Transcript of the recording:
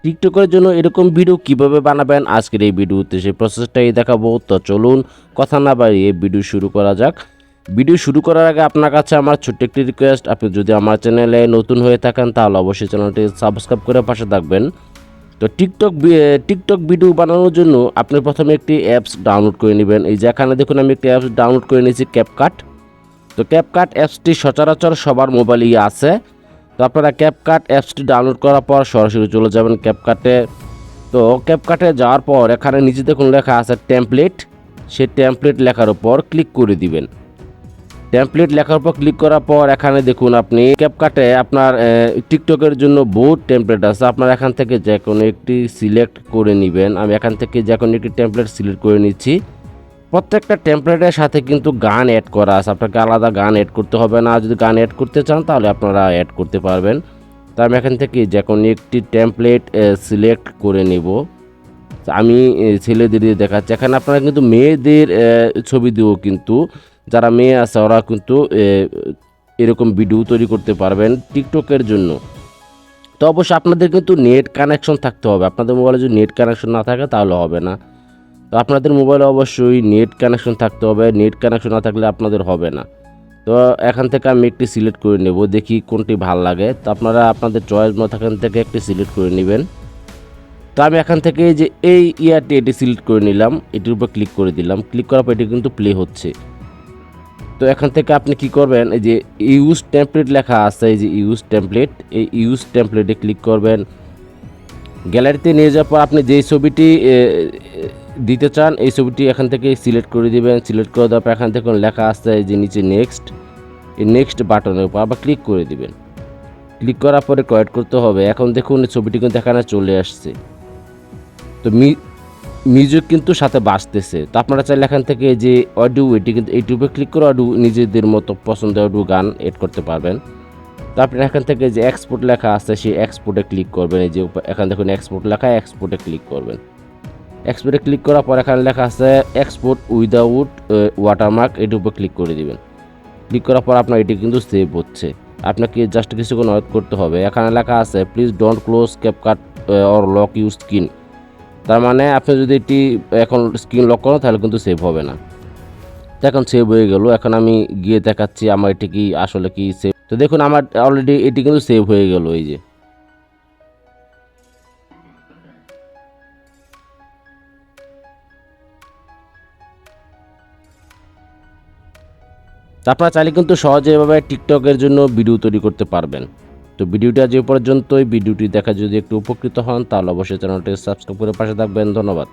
টিকটকের জন্য এরকম ভিডিও কিভাবে বানাবেন আজকের এই ভিডিওতে সেই প্রসেসটাই দেখাবো। তো চলুন কথা না বাড়িয়ে ভিডিও শুরু করা যাক। ভিডিও শুরু করার আগে আপনার কাছে আমার ছোট্ট একটি রিকোয়েস্ট, আপনি যদি আমার চ্যানেলে নতুন হয়ে থাকেন তাহলে অবশ্যই চ্যানেলটি সাবস্ক্রাইব করে পাশে থাকবেন। তো টিকটক ভিডিও বানানোর জন্য আপনি প্রথমে একটি অ্যাপস ডাউনলোড করে নেবেন। এই যে এখানে দেখুন আমি একটি অ্যাপস ডাউনলোড করে নিয়েছি, ক্যাপকাট। তো ক্যাপকাট অ্যাপসটি সচরাচর সবার মোবাইলেই আছে। তো আপনারা ক্যাপকাট অ্যাপসটি ডাউনলোড করার পর সরাসরি চলে যাবেন ক্যাপকাটে। তো ক্যাপকাটে যাওয়ার পর এখানে নিচে দেখুন লেখা আছে টেমপ্লেট, সেই টেমপ্লেট লেখার উপর ক্লিক করে দিবেন। টেমপ্লেট লেখার উপর ক্লিক করার পর এখানে দেখুন আপনি ক্যাপকাটে আপনার টিকটকের জন্য বহুত টেমপ্লেট আছে, আপনার এখান থেকে যে কোনো একটি সিলেক্ট করে নেবেন। আমি এখান থেকে যে কোনো একটি টেমপ্লেট সিলেক্ট করে নিচ্ছি। প্রত্যেকটা টেমপ্লেটের সাথে কিন্তু গান অ্যাড করা আছে, আপনাকে আলাদা গান অ্যাড করতে হবে না। যদি গান অ্যাড করতে চান তাহলে আপনারা অ্যাড করতে পারবেন। তো আমি এখান থেকে যে কোনো একটি টেমপ্লেট সিলেক্ট করে নেব। আমি ছেলেদের দিয়ে দেখাচ্ছি, এখানে আপনারা কিন্তু মেয়েদের ছবি দিয়েও কিন্তু যারা মেয়ে আছে ওরা কিন্তু এরকম ভিডিও তৈরি করতে পারবেন টিকটকের জন্য। তো অবশ্যই আপনাদের কিন্তু নেট কানেকশন থাকতে হবে, আপনাদের মোবাইলে যদি নেট কানেকশন না থাকে তাহলে হবে না। তো আপনাদের মোবাইলে অবশ্যই নেট কানেকশন থাকতে হবে, নেট কানেকশন না থাকলে আপনাদের হবে না। তো এখান থেকে আমি একটি সিলেক্ট করে নেব, দেখি কোনটি ভালো লাগে। তো আপনারা আপনাদের চয়েস মতো এখান থেকে একটি সিলেক্ট করে নেবেন। তো আমি এখান থেকে যে এই এটি সিলেক্ট করে নিলাম, এটির উপর ক্লিক করে দিলাম। ক্লিক করার পর এটি কিন্তু প্লে হচ্ছে। তো এখান থেকে আপনি কি করবেন, এই যে ইউজ টেমপ্লেট লেখা আছে, এই যে ইউজ টেমপ্লেট, এই ইউজ টেমপ্লেটে ক্লিক করবেন। গ্যালারিতে নিয়ে যাওয়ার পর আপনি যেই ছবিটি দিতে চান এই ছবিটি এখান থেকে সিলেক্ট করে দিবেন। সিলেক্ট করে দেওয়ার পর এখান থেকে লেখা আসছে যে নিচে নেক্সট, এই নেক্সট বাটনের উপর আবার ক্লিক করে দিবেন। ক্লিক করার পরে কয়েট করতে হবে। এখন দেখুন ছবিটি কিন্তু এখানে চলে আসছে। তো মিউজিক কিন্তু সাথে বাজতেছে। তো আপনারা চাইলে এখান থেকে যে অডিও, এটি কিন্তু ইউটিউবে ক্লিক করে অডিও নিজেদের মতো পছন্দের অডিও গান এড করতে পারবেন। তো আপনি এখান থেকে যে এক্সপোর্ট লেখা আছে সেই এক্সপোর্টে ক্লিক করবেন। এই যে এখানে দেখুন এক্সপোর্ট লেখা, এক্সপোর্টে ক্লিক করবেন। এক্সপোর্টে ক্লিক করার পর এখানে লেখা আছে এক্সপোর্ট উইদাউট ওয়াটারমার্ক, এটির উপর ক্লিক করে দিবেন। ক্লিক করার পর আপনার এটি কিন্তু সেভ হচ্ছে। আপনাকে জাস্ট কিছুক্ষণ ওয়েট করতে হবে। এখানে লেখা আছে please don't close CapCut or lock your screen. তার মানে আপনি যদি এটি এখন স্ক্রিন লক করেন তাহলে কিন্তু সেভ হবে না। তো এখন সেভ হয়ে গেল। এখন আমি গিয়ে দেখাচ্ছি আমার এটি কি আসলে কি সেভ। তো দেখুন আমার অলরেডি এটি কিন্তু সেভ হয়ে গেল। এই যে আপনারা চাইলে কিন্তু সহজে এভাবে টিকটকের জন্য ভিডিও তৈরি করতে পারবেন। তো ভিডিওটা যে পর্যন্তই, ভিডিওটি দেখা যদি একটু উপকৃত হন তাহলে অবশ্যই চ্যানেলটি সাবস্ক্রাইব করে পাশে থাকবেন। ধন্যবাদ।